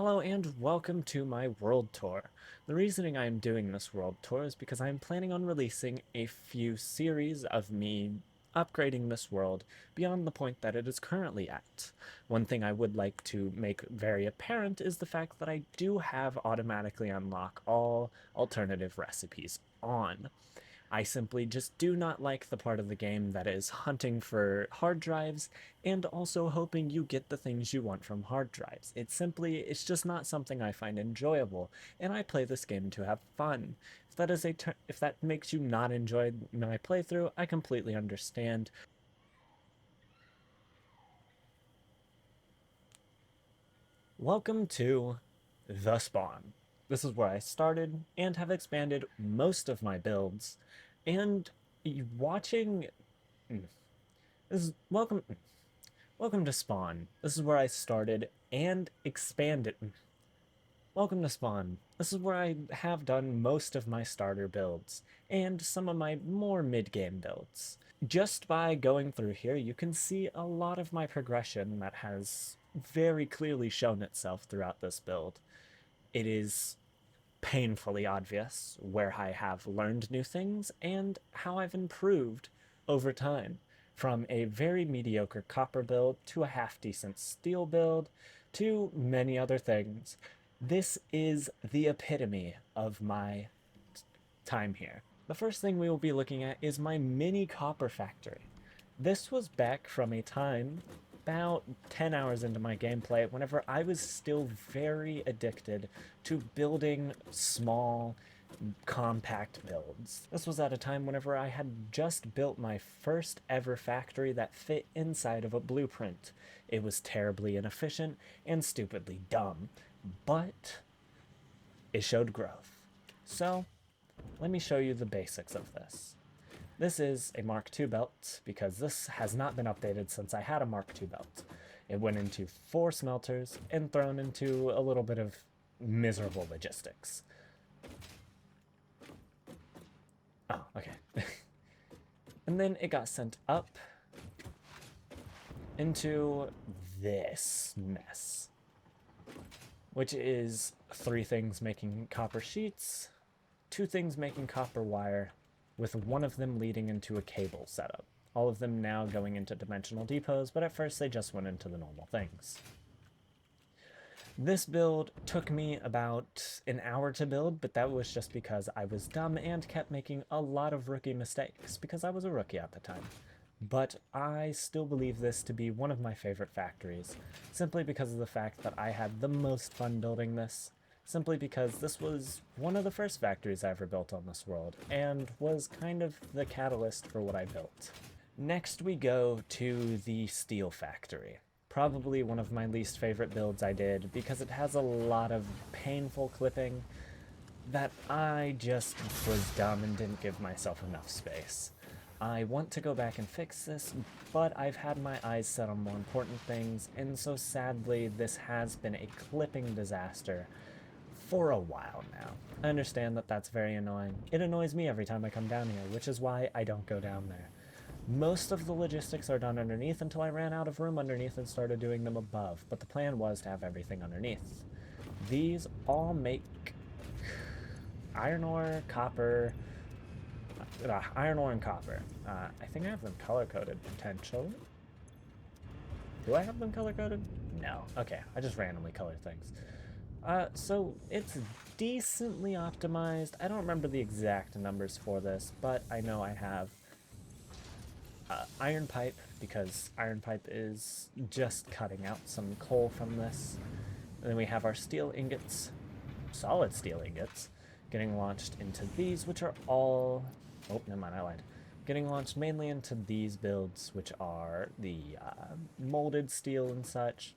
Hello and welcome to my world tour. The reasoning I am doing this world tour is because I am planning on releasing a few series of me upgrading this world beyond the point that it is currently at. One thing I would like to make very apparent is the fact that I do have automatically unlock all alternative recipes on. I simply just do not like the part of the game that is hunting for hard drives and also hoping you get the things you want from hard drives. It's just not something I find enjoyable, and I play this game to have fun. If that makes you not enjoy my playthrough, I completely understand. Welcome to The Spawn. This is where I started and have expanded most of my builds, and watching this is welcome to Spawn. This is where I started and expanded. Welcome to Spawn. This is where I have done most of my starter builds and some of my more mid-game builds. Just by going through here, you can see a lot of my progression that has very clearly shown itself throughout this build. It is painfully obvious where I have learned new things and how I've improved over time, from a very mediocre copper build to a half-decent steel build to many other things. This is the epitome of my time here. The first thing we will be looking at is my mini copper factory. This was back from a time about 10 hours into my gameplay whenever I was still very addicted to building small, compact builds. This was at a time whenever I had just built my first ever factory that fit inside of a blueprint. It was terribly inefficient and stupidly dumb, but it showed growth. So, let me show you the basics of this. This is a Mark II belt because this has not been updated since I had a Mark II belt. It went into 4 smelters and thrown into a little bit of miserable logistics. Oh, okay. And then it got sent up into this mess, which is 3 things making copper sheets, 2 things making copper wire, with one of them leading into a cable setup. All of them now going into dimensional depots, but at first they just went into the normal things. This build took me about an hour to build, but that was just because I was dumb and kept making a lot of rookie mistakes, because I was a rookie at the time. But I still believe this to be one of my favorite factories, simply because of the fact that I had the most fun building this, simply because this was one of the first factories I ever built on this world, and was kind of the catalyst for what I built. Next we go to the steel factory. Probably one of my least favorite builds I did, because it has a lot of painful clipping that I just was dumb and didn't give myself enough space. I want to go back and fix this, but I've had my eyes set on more important things, and so sadly this has been a clipping disaster for a while now. I understand that that's very annoying. It annoys me every time I come down here, which is why I don't go down there. Most of the logistics are done underneath until I ran out of room underneath and started doing them above, but the plan was to have everything underneath. These all make iron ore, copper, iron ore and copper. I think I have them color-coded, potentially. Do I have them color-coded? No. Okay, I just randomly color things. So it's decently optimized. I don't remember the exact numbers for this, but I know I have iron pipe, because iron pipe is just cutting out some coal from this. And then we have our steel ingots, solid steel ingots, getting launched into these, which are all... Oh, never mind, I lied. Getting launched mainly into these builds, which are the molded steel and such.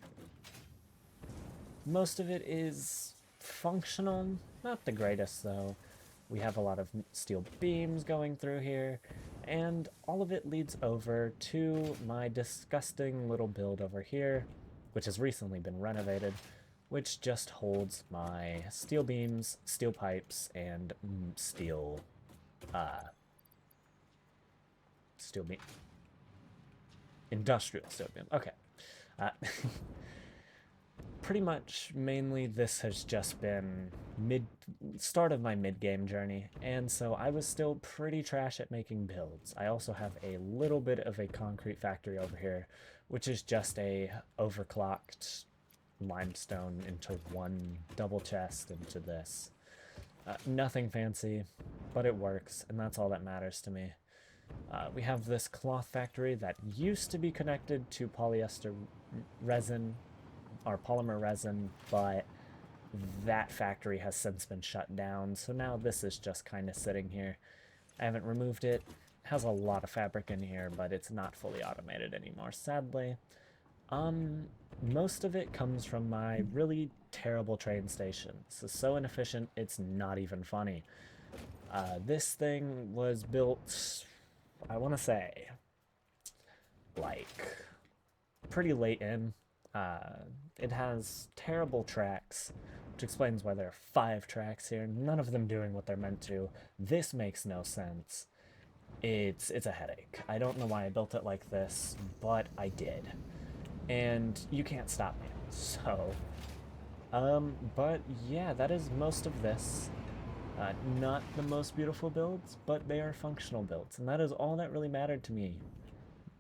Most of it is functional, not the greatest though. We have a lot of steel beams going through here, and all of it leads over to my disgusting little build over here, which has recently been renovated, which just holds my steel beams, steel pipes, and steel beam. Industrial steel beam. Okay. pretty much mainly this has just been start of my mid-game journey, and so I was still pretty trash at making builds. I also have a little bit of a concrete factory over here, which is just a overclocked limestone into one double chest into this. Nothing fancy, but it works, and that's all that matters to me. We have this cloth factory that used to be connected to polyester resin, or polymer resin, but that factory has since been shut down, so now this is just kind of sitting here. I haven't removed it. It has a lot of fabric in here, but it's not fully automated anymore, sadly. Most of it comes from my really terrible train stations. It's so inefficient, it's not even funny. This thing was built, I want to say, like, pretty late in. It has terrible tracks, which explains why there are 5 tracks here, none of them doing what they're meant to. This makes no sense. It's a headache. I don't know why I built it like this, but I did. And you can't stop me. So, but yeah, that is most of this. Not the most beautiful builds, but they are functional builds, and that is all that really mattered to me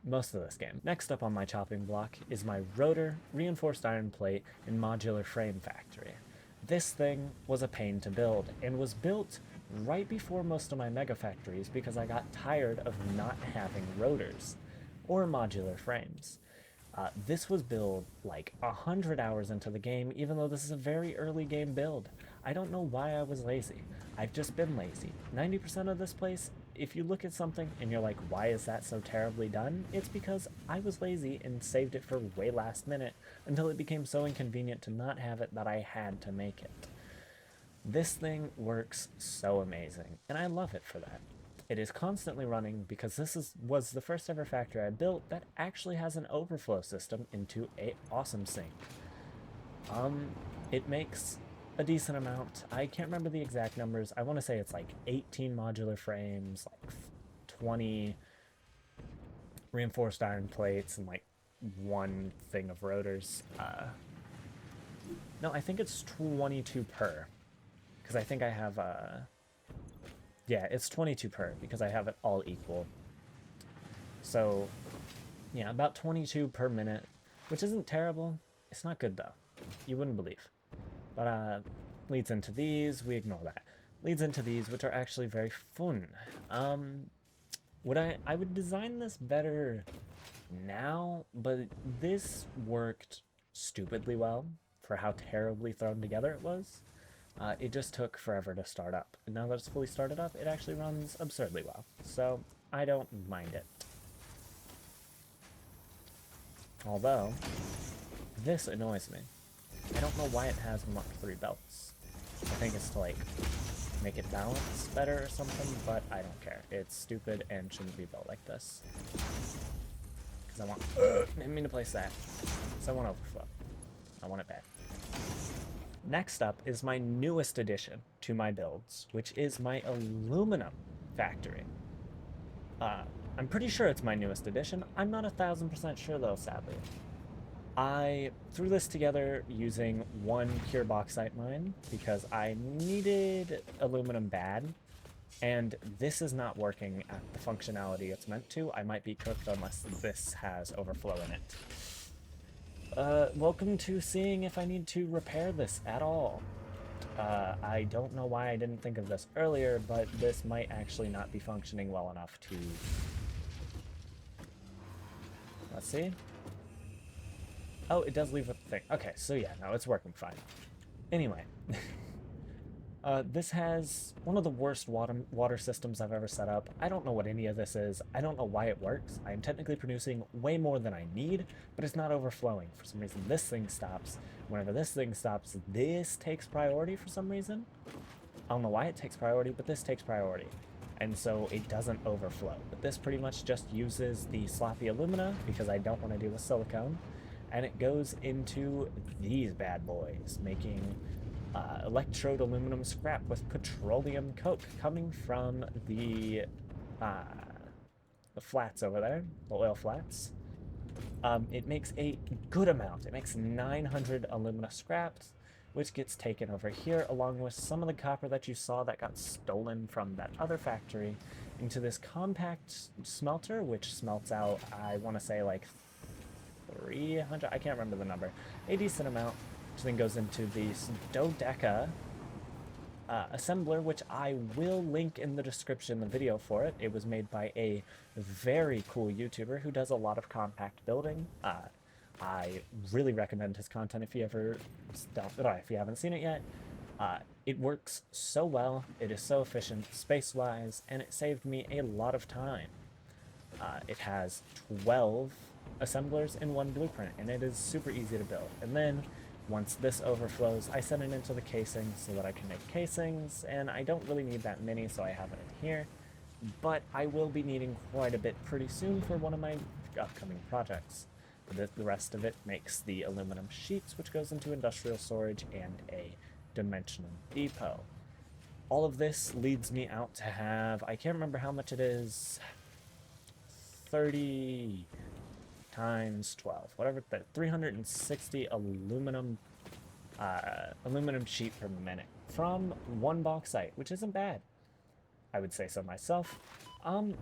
most of this game. Next up on my chopping block is my rotor, reinforced iron plate, and modular frame factory. This thing was a pain to build, and was built right before most of my mega factories because I got tired of not having rotors or modular frames. This was built like 100 hours into the game, even though this is a very early game build. I don't know why I was lazy. I've just been lazy. 90% of this place, if you look at something and you're like, why is that so terribly done? It's because I was lazy and saved it for way last minute until it became so inconvenient to not have it that I had to make it. This thing works so amazing, and I love it for that. It is constantly running because this was the first ever factory I built that actually has an overflow system into a awesome sink. It makes a decent amount. I can't remember the exact numbers. I want to say it's like 18 modular frames, like 20 reinforced iron plates, and like 1 thing of rotors. No, I think it's 22 per, because I think I have yeah, it's 22 per, because I have it all equal. So, yeah, about 22 per minute, which isn't terrible. It's not good, though. You wouldn't believe. But, leads into these, we ignore that. Leads into these, which are actually very fun. I would design this better now, but this worked stupidly well for how terribly thrown together it was. It just took forever to start up. And now that it's fully started up, it actually runs absurdly well. So, I don't mind it. Although, this annoys me. I don't know why it has Mark 3 belts. I think it's to, like, make it balance better or something, but I don't care. It's stupid and shouldn't be built like this. Because I want... I didn't mean to place that. Because I want overflow. I want it bad. Next up is my newest addition to my builds, which is my aluminum factory. I'm pretty sure it's my newest addition. I'm not 1000% sure though, sadly. I threw this together using 1 pure bauxite mine because I needed aluminum bad, and this is not working at the functionality it's meant to. I might be cooked unless this has overflow in it. Welcome to seeing if I need to repair this at all. I don't know why I didn't think of this earlier, but this might actually not be functioning well enough to... Let's see. Oh, it does leave with the thing. Okay, so yeah, no, it's working fine. Anyway. This has one of the worst water systems I've ever set up. I don't know what any of this is. I don't know why it works. I am technically producing way more than I need, but it's not overflowing. For some reason, this thing stops. Whenever this thing stops, this takes priority for some reason. I don't know why it takes priority, but this takes priority. And so it doesn't overflow. But this pretty much just uses the sloppy alumina, because I don't want to deal with silicone. And it goes into these bad boys, making... electrode aluminum scrap with petroleum coke coming from the flats over there, the oil flats. It makes a good amount. It makes 900 alumina scraps, which gets taken over here along with some of the copper that you saw that got stolen from that other factory into this compact smelter, which smelts out, I want to say like 300, I can't remember the number, a decent amount, which then goes into these dodeca assembler, which I will link in the description, the video for it. It was made by a very cool YouTuber who does a lot of compact building. I really recommend his content if you ever if you haven't seen it yet. It works so well, it is so efficient space-wise, and it saved me a lot of time. It has 12 assemblers in one blueprint, and it is super easy to build. And then, once this overflows, I send it into the casing so that I can make casings, and I don't really need that many, so I have it in here. But I will be needing quite a bit pretty soon for one of my upcoming projects. The rest of it makes the aluminum sheets, which goes into industrial storage and a dimensional depot. All of this leads me out to have, I can't remember how much it is, 30 times 12, whatever, 360 aluminum sheet per minute from one bauxite, which isn't bad. I would say so myself.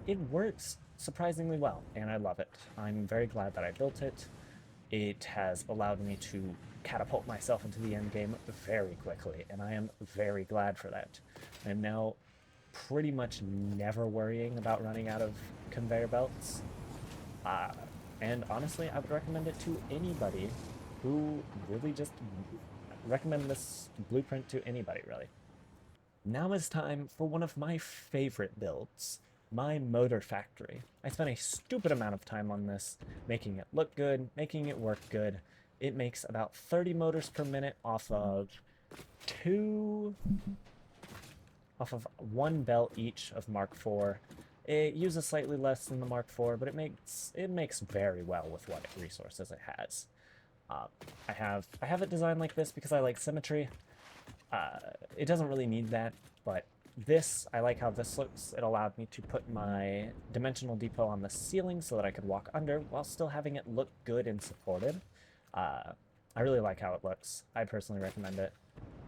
It works surprisingly well, and I love it. I'm very glad that I built it. It has allowed me to catapult myself into the end game very quickly, and I am very glad for that. I'm now pretty much never worrying about running out of conveyor belts. And honestly, I would recommend it to anybody who really just recommend this blueprint to anybody, really. Now is time for one of my favorite builds, my motor factory. I spent a stupid amount of time on this, making it look good, making it work good. It makes about 30 motors per minute off of one belt each of Mark IV. It uses slightly less than the Mark IV, but it makes very well with what resources it has. I have it designed like this because I like symmetry. It doesn't really need that, but this, I like how this looks. It allowed me to put my dimensional depot on the ceiling so that I could walk under while still having it look good and supported. I really like how it looks. I personally recommend it.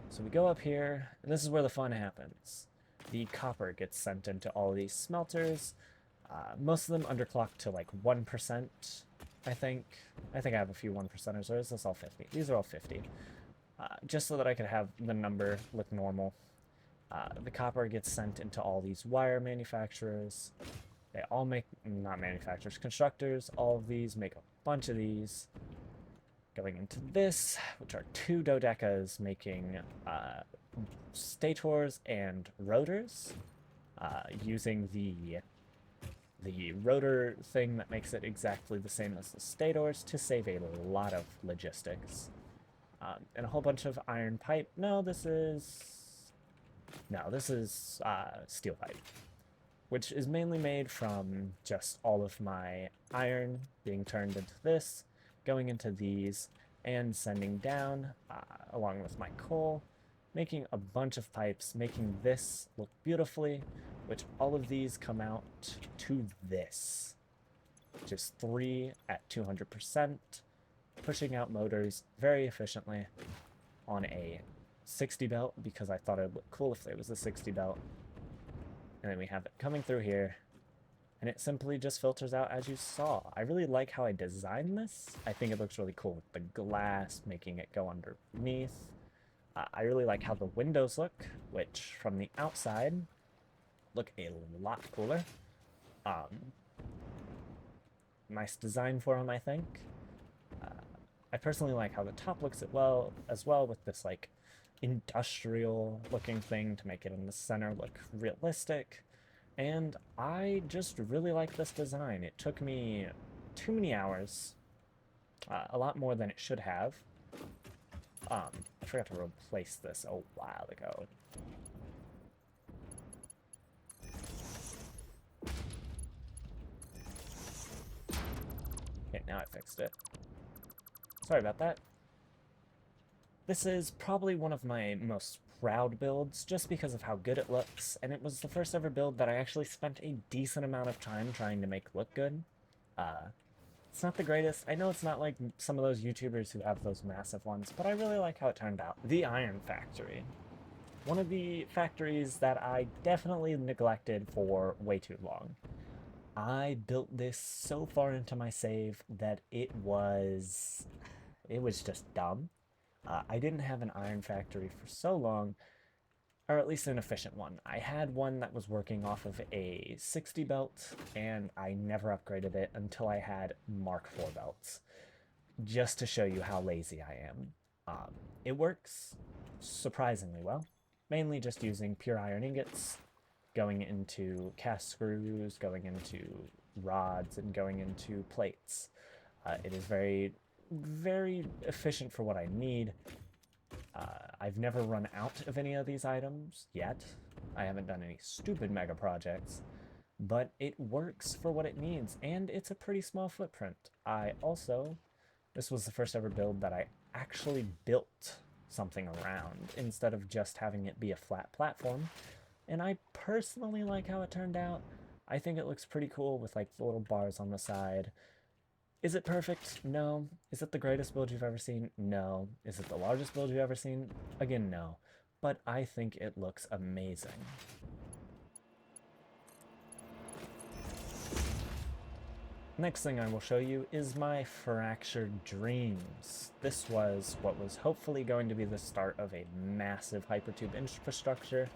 So we go up here, and this is where the fun happens. The copper gets sent into all these smelters. Most of them underclocked to like 1%, I think. I think I have a few 1%ers, or is this all 50? These are all 50. Just so that I could have the number look normal. The copper gets sent into all these wire manufacturers. They all make, not manufacturers, constructors. All of these make a bunch of these. Going into this, which are two dodecas making stators and rotors, using the rotor thing that makes it exactly the same as the stators to save a lot of logistics. And a whole bunch of iron pipe. This is steel pipe, which is mainly made from just all of my iron being turned into this, going into these, and sending down, along with my coal, making a bunch of pipes, making this look beautifully, which all of these come out to this, which is 3 at 200%, pushing out motors very efficiently on a 60 belt, because I thought it would look cool if it was a 60 belt. And then we have it coming through here, and it simply just filters out as you saw. I really like how I designed this. I think it looks really cool with the glass, making it go underneath. I really like how the windows look, which from the outside look a lot cooler. Nice design for them, I think. I personally like how the top looks as well with this like industrial looking thing to make it in the center look realistic. And I just really like this design. It took me too many hours, a lot more than it should have. I forgot to replace this a while ago. Okay, now I fixed it. Sorry about that. This is probably one of my most proud builds, just because of how good it looks, and it was the first ever build that I actually spent a decent amount of time trying to make look good. It's not the greatest. I know it's not like some of those YouTubers who have those massive ones, but I really like how it turned out. The Iron Factory. One of the factories that I definitely neglected for way too long. I built this so far into my save that it was just dumb. I didn't have an iron factory for so long, or at least an efficient one. I had one that was working off of a 60 belt, and I never upgraded it until I had Mark IV belts, just to show you how lazy I am. It works surprisingly well, mainly just using pure iron ingots, going into cast screws, going into rods, and going into plates. It is very, very efficient for what I need. I've never run out of any of these items yet. I haven't done any stupid mega projects, but it works for what it needs, and it's a pretty small footprint. This was the first ever build that I actually built something around instead of just having it be a flat platform, and I personally like how it turned out. I think it looks pretty cool with like the little bars on the side. Is it perfect? No. Is it the greatest build you've ever seen? No. Is it the largest build you've ever seen? Again, no. But I think it looks amazing. Next thing I will show you is my Fractured Dreams. This was what was hopefully going to be the start of a massive hypertube infrastructure,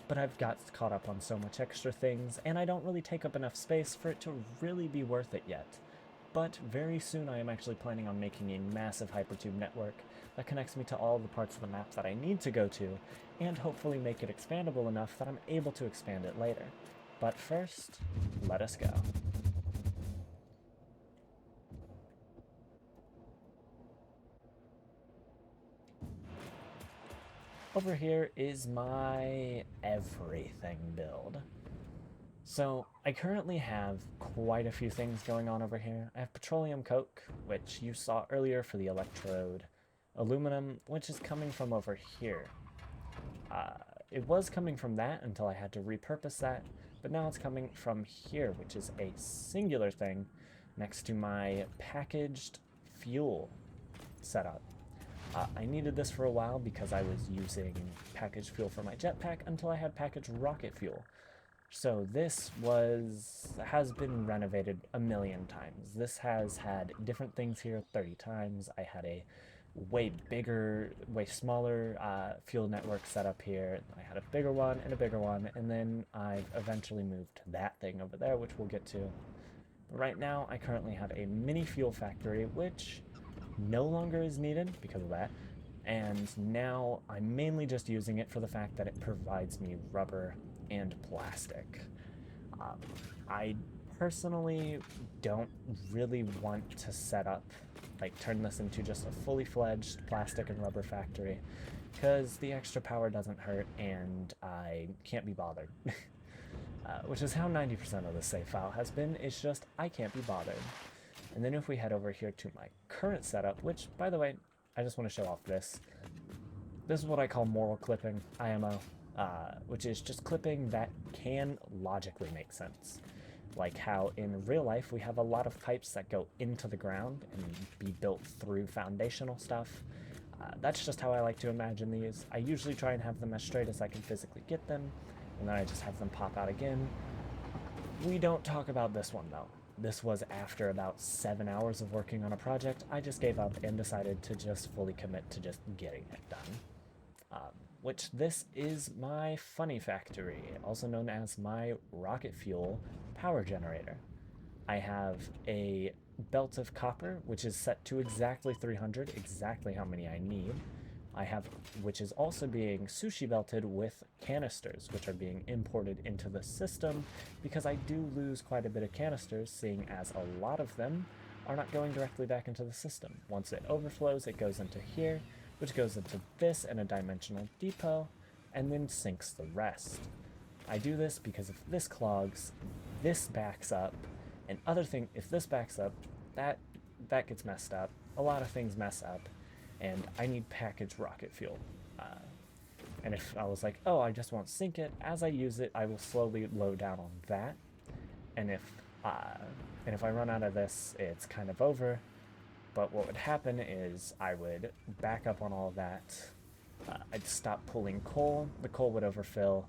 but I've got caught up on so much extra things, and I don't really take up enough space for it to really be worth it yet. But very soon I am actually planning on making a massive hypertube network that connects me to all the parts of the map that I need to go to, and hopefully make it expandable enough that I'm able to expand it later. But first, let us go. Over here is my everything build. So I currently have quite a few things going on over here. I have petroleum coke, which you saw earlier for the electrode, aluminum, which is coming from over here. It was coming from that until I had to repurpose that, but now it's coming from here, which is a singular thing next to my packaged fuel setup. I needed this for a while because I was using packaged fuel for my jetpack until I had packaged rocket fuel. So this has been renovated a million times. This has had different things here 30 times. I had a way bigger, way smaller fuel network set up here. I had a bigger one, and then I've eventually moved to that thing over there, which we'll get to. But right now, I currently have a mini fuel factory, which no longer is needed because of that, and now I'm mainly just using it for the fact that it provides me rubber and plastic. I personally don't really want to turn this into just a fully fledged plastic and rubber factory, because the extra power doesn't hurt and I can't be bothered. Which is how 90% of the save file has been. It's just I can't be bothered. And then if we head over here to my current setup, which, by the way, I just want to show off this. This is what I call moral clipping, IMO, which is just clipping that can logically make sense. Like how in real life we have a lot of pipes that go into the ground and be built through foundational stuff. That's just how I like to imagine these. I usually try and have them as straight as I can physically get them, and then I just have them pop out again. We don't talk about this one, though. This was after about 7 hours of working on a project. I just gave up and decided to just fully commit to just getting it done. Which this is my funny factory, also known as my rocket fuel power generator. I have a belt of copper, which is set to exactly 300, exactly how many I need. Which is also being sushi belted with canisters, which are being imported into the system, because I do lose quite a bit of canisters, seeing as a lot of them are not going directly back into the system. Once it overflows, it goes into here, which goes into this and a dimensional depot, and then sinks the rest. I do this because if this clogs, this backs up, and if this backs up, that gets messed up. A lot of things mess up. And I need packaged rocket fuel. And if I was like, oh, I just won't sink it, as I use it, I will slowly load down on that. And if And if I run out of this, it's kind of over. But what would happen is I would back up on all of that. I'd stop pulling coal. The coal would overfill.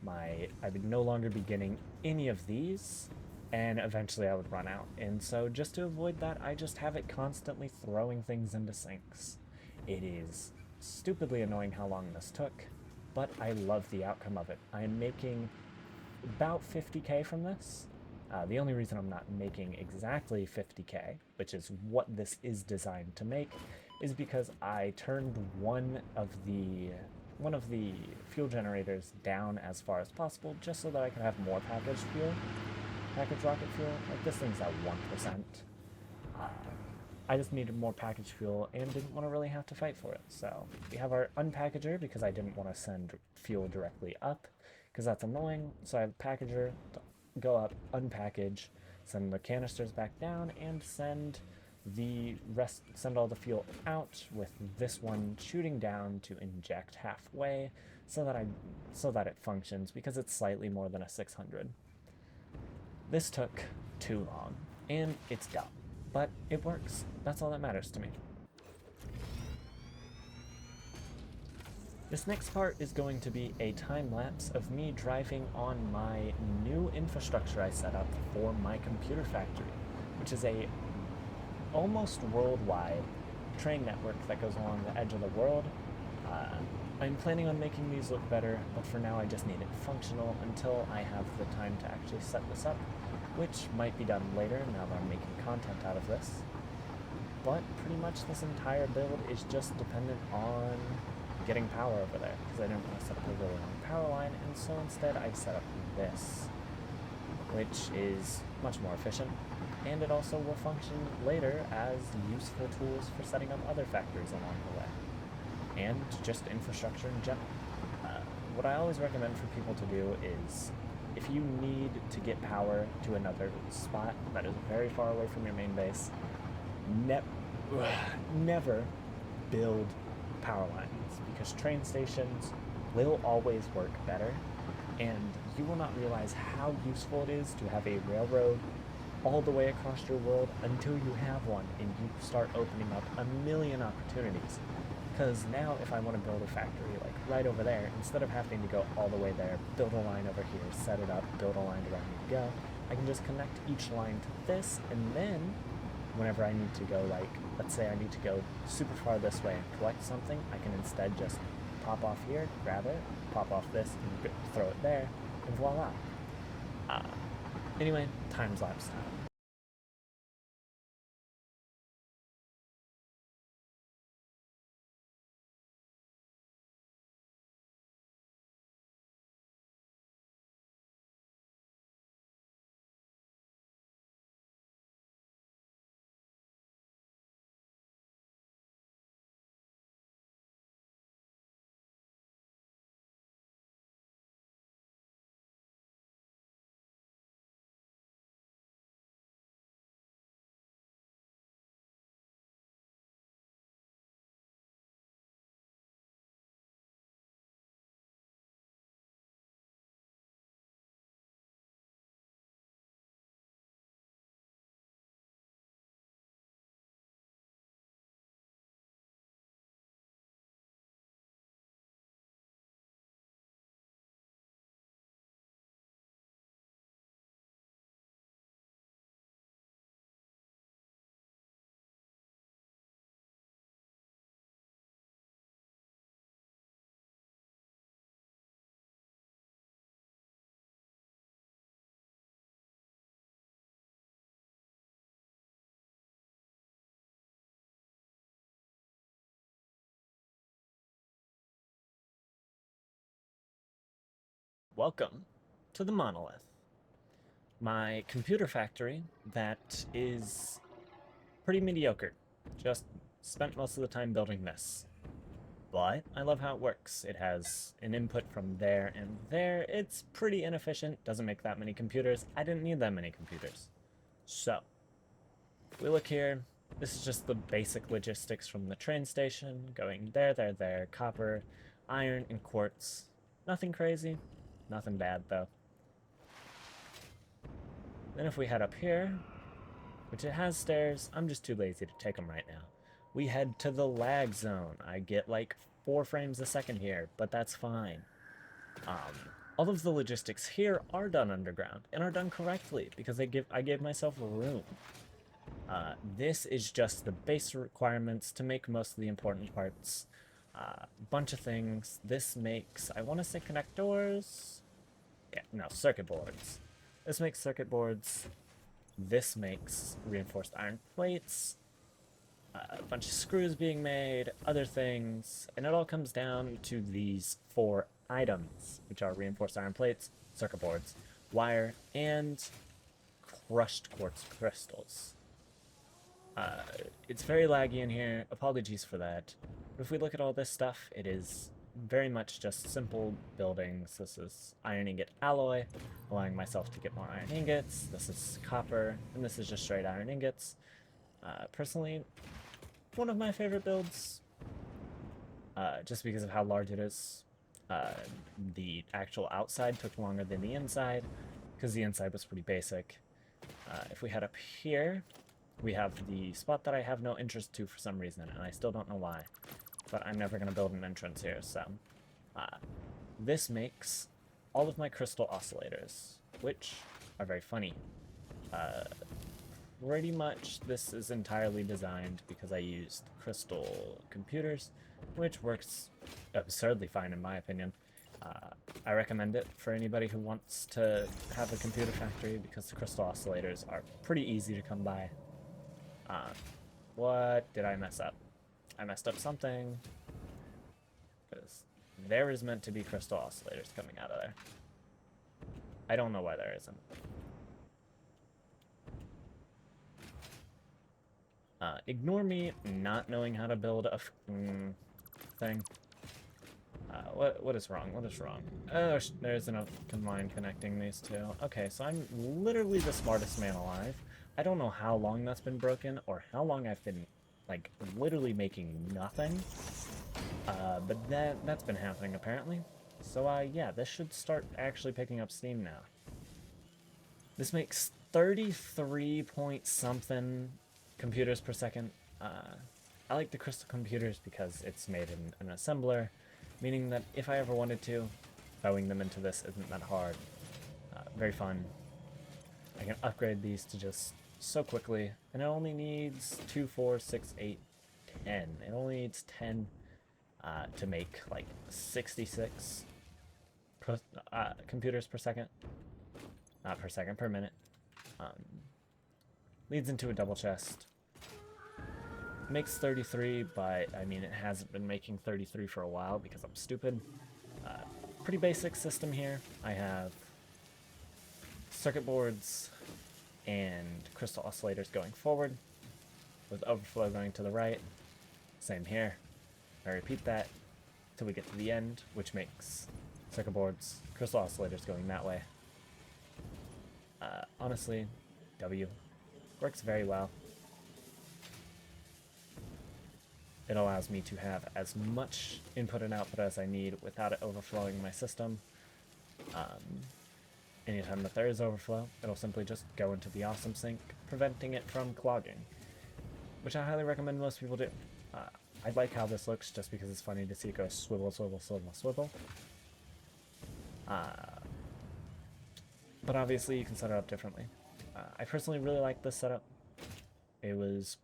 I would no longer be getting any of these, and eventually I would run out. And so just to avoid that, I just have it constantly throwing things into sinks. It is stupidly annoying how long this took, but I love the outcome of it. I am making about 50k from this. The only reason I'm not making exactly 50k, which is what this is designed to make, is because I turned one of the fuel generators down as far as possible, just so that I could have more packaged rocket fuel. Like, this thing's at 1%. I just needed more packaged fuel and didn't want to really have to fight for it. So we have our unpackager because I didn't want to send fuel directly up, because that's annoying. So I have a packager to go up, unpackage, send the canisters back down, and send all the fuel out, with this one shooting down to inject halfway, so that it functions, because it's slightly more than a 600. This took too long, and it's dumb, but it works. That's all that matters to me. This next part is going to be a time lapse of me driving on my new infrastructure I set up for my computer factory, which is a almost worldwide train network that goes along the edge of the world. I'm planning on making these look better, but for now I just need it functional until I have the time to actually set this up, which might be done later now that I'm making content out of this. But pretty much this entire build is just dependent on getting power over there, because I didn't want to set up a really long power line, and so instead I set up this, which is much more efficient, and it also will function later as useful tools for setting up other factories along the way, and just infrastructure in general. What I always recommend for people to do is, if you need to get power to another spot that is very far away from your main base, never build power lines, because train stations will always work better, and you will not realize how useful it is to have a railroad all the way across your world until you have one and you start opening up a million opportunities. Because now if I want to build a factory like right over there, instead of having to go all the way there, build a line over here, set it up, build a line where I need to go, I can just connect each line to this, and then whenever I need to go, like, let's say I need to go super far this way and collect something, I can instead just pop off here, grab it, pop off this, and throw it there, and voila. Anyway, time-lapse time. Welcome to the monolith, my computer factory that is pretty mediocre. Just spent most of the time building this. But I love how it works. It has an input from there and there. It's pretty inefficient, doesn't make that many computers. I didn't need that many computers. So, we look here. This is just the basic logistics from the train station, going there, copper, iron, and quartz. Nothing crazy, nothing bad though. Then if we head up here, which it has stairs, I'm just too lazy to take them right now. We head to the lag zone. I get like 4 frames a second here, but that's fine. All of the logistics here are done underground and are done correctly because I gave myself room. This is just the base requirements to make most of the important parts. Bunch of things. This makes, I want to say connectors. Yeah, no, circuit boards. This makes circuit boards. This makes reinforced iron plates. A bunch of screws being made, other things, and it all comes down to these 4 items, which are reinforced iron plates, circuit boards, wire, and crushed quartz crystals. It's very laggy in here, apologies for that. But if we look at all this stuff, it is very much just simple buildings. This is iron ingot alloy, allowing myself to get more iron ingots. This is copper, and this is just straight iron ingots. Personally, one of my favorite builds, just because of how large it is. The actual outside took longer than the inside, because the inside was pretty basic. If we head up here, we have the spot that I have no interest to for some reason, and I still don't know why. But I'm never going to build an entrance here, so... this makes all of my crystal oscillators, which are very funny. Pretty much this is entirely designed because I used crystal computers, which works absurdly fine in my opinion. I recommend it for anybody who wants to have a computer factory because the crystal oscillators are pretty easy to come by. What did I mess up? I messed up something. Because there is meant to be crystal oscillators coming out of there. I don't know why there isn't. Ignore me not knowing how to build a thing. What is wrong? What is wrong? Oh, there's enough combined connecting these two. Okay, so I'm literally the smartest man alive. I don't know how long that's been broken or how long I've been, like, literally making nothing. But that's been happening apparently. So, yeah, this should start actually picking up steam now. This makes 33 point something computers per second. I like the crystal computers because it's made in an assembler, meaning that if I ever wanted to, bowing them into this isn't that hard. Very fun. I can upgrade these to just so quickly, and it only needs 2, 4, 6, 8, 10. It only needs 10 to make like 66 computers per second. Not per second, per minute. Leads into a double chest. Makes 33, but I mean it hasn't been making 33 for a while because I'm stupid. Pretty basic system here. I have circuit boards and crystal oscillators going forward, with overflow going to the right. Same here. I repeat that till we get to the end, which makes circuit boards, crystal oscillators going that way. Honestly, W works very well. It allows me to have as much input and output as I need without it overflowing my system. Anytime that there is overflow, it'll simply just go into the awesome sink, preventing it from clogging, which I highly recommend most people do. I like how this looks just because it's funny to see it go swivel, swivel, swivel, swivel. But obviously you can set it up differently. I personally really like this setup. It was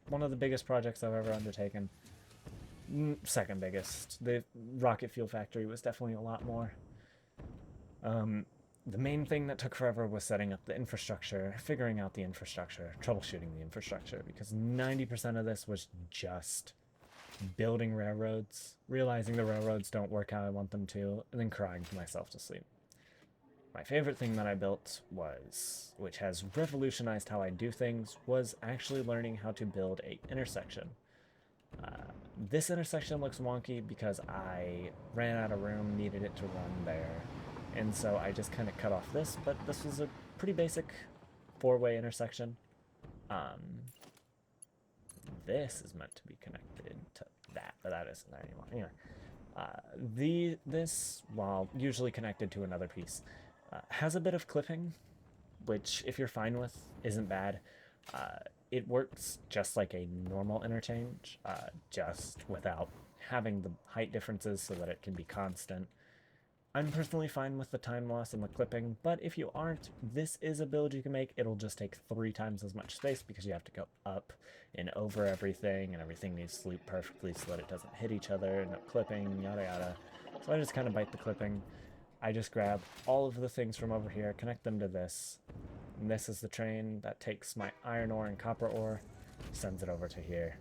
one of the biggest projects I've ever undertaken. Second biggest. The rocket fuel factory was definitely a lot more. The main thing that took forever was setting up the infrastructure, figuring out the infrastructure, troubleshooting the infrastructure, because 90% of this was just building railroads, realizing the railroads don't work how I want them to, and then crying to myself to sleep. My favorite thing that I built was, which has revolutionized how I do things, was actually learning how to build a intersection. This intersection looks wonky because I ran out of room, needed it to run there, and so I just kind of cut off this, but this was a pretty basic 4-way intersection. This is meant to be connected to that, but that isn't there anymore. Anyway, this, while usually connected to another piece, has a bit of clipping, which, if you're fine with, isn't bad. Uh, it works just like a normal interchange, just without having the height differences so that it can be constant. I'm personally fine with the time loss and the clipping, but if you aren't, this is a build you can make. It'll just take 3 times as much space because you have to go up and over everything, and everything needs to loop perfectly so that it doesn't hit each other, no clipping, yada yada. So I just kind of bite the clipping. I just grab all of the things from over here, connect them to this, and this is the train that takes my iron ore and copper ore, sends it over to here.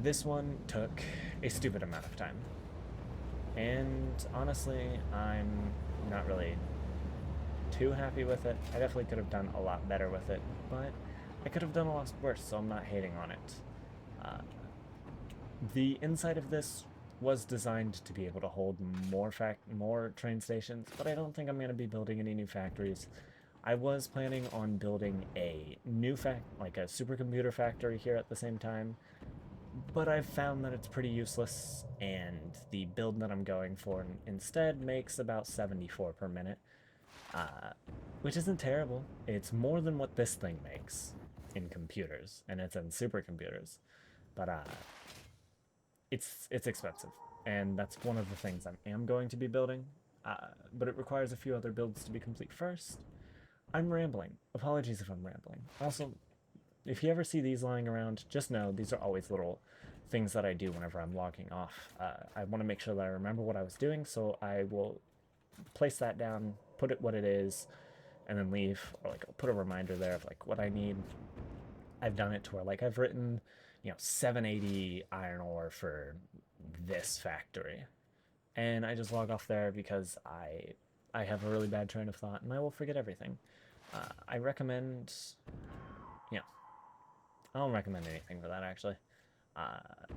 This one took a stupid amount of time. And honestly, I'm not really too happy with it. I definitely could have done a lot better with it, but I could have done a lot worse, so I'm not hating on it. The inside of this was designed to be able to hold more train stations, but I don't think I'm going to be building any new factories. I was planning on building a new like a supercomputer factory here at the same time, but I've found that it's pretty useless, and the build that I'm going for instead makes about 74 per minute, which isn't terrible. It's more than what this thing makes in computers, and it's in supercomputers, but it's expensive, and that's one of the things I am going to be building, but it requires a few other builds to be complete first. I'm rambling. Apologies if I'm rambling. Also, if you ever see these lying around, just know these are always little things that I do whenever I'm logging off. I want to make sure that I remember what I was doing, so I will place that down, put it what it is, and then leave, or like I'll put a reminder there of like what I need. I've done it to where like I've written, 780 iron ore for this factory, and I just log off there because I have a really bad train of thought and I will forget everything. I recommend, yeah, I don't recommend anything for that actually.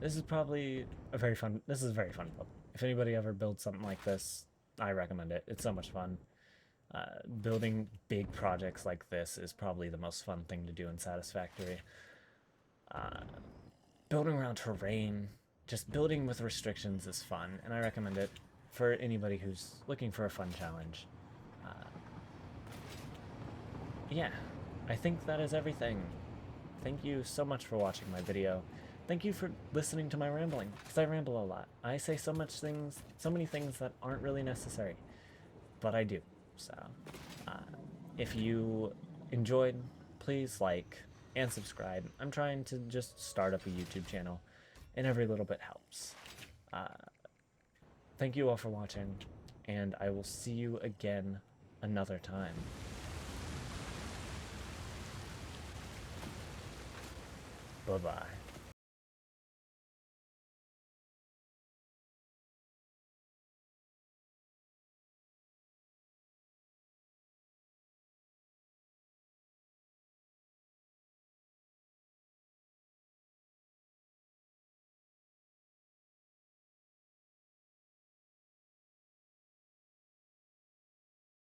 This is probably a very fun. This is a very fun build. If anybody ever builds something like this, I recommend it. It's so much fun. Building big projects like this is probably the most fun thing to do in Satisfactory. Building around terrain, just building with restrictions is fun, and I recommend it for anybody who's looking for a fun challenge. Yeah, I think that is everything. Thank you so much for watching my video. Thank you for listening to my rambling, because I ramble a lot. I say so many things that aren't really necessary, but I do. So, if you enjoyed, please like and subscribe. I'm trying to just start up a YouTube channel, and every little bit helps. Thank you all for watching, and I will see you again another time. Bye-bye.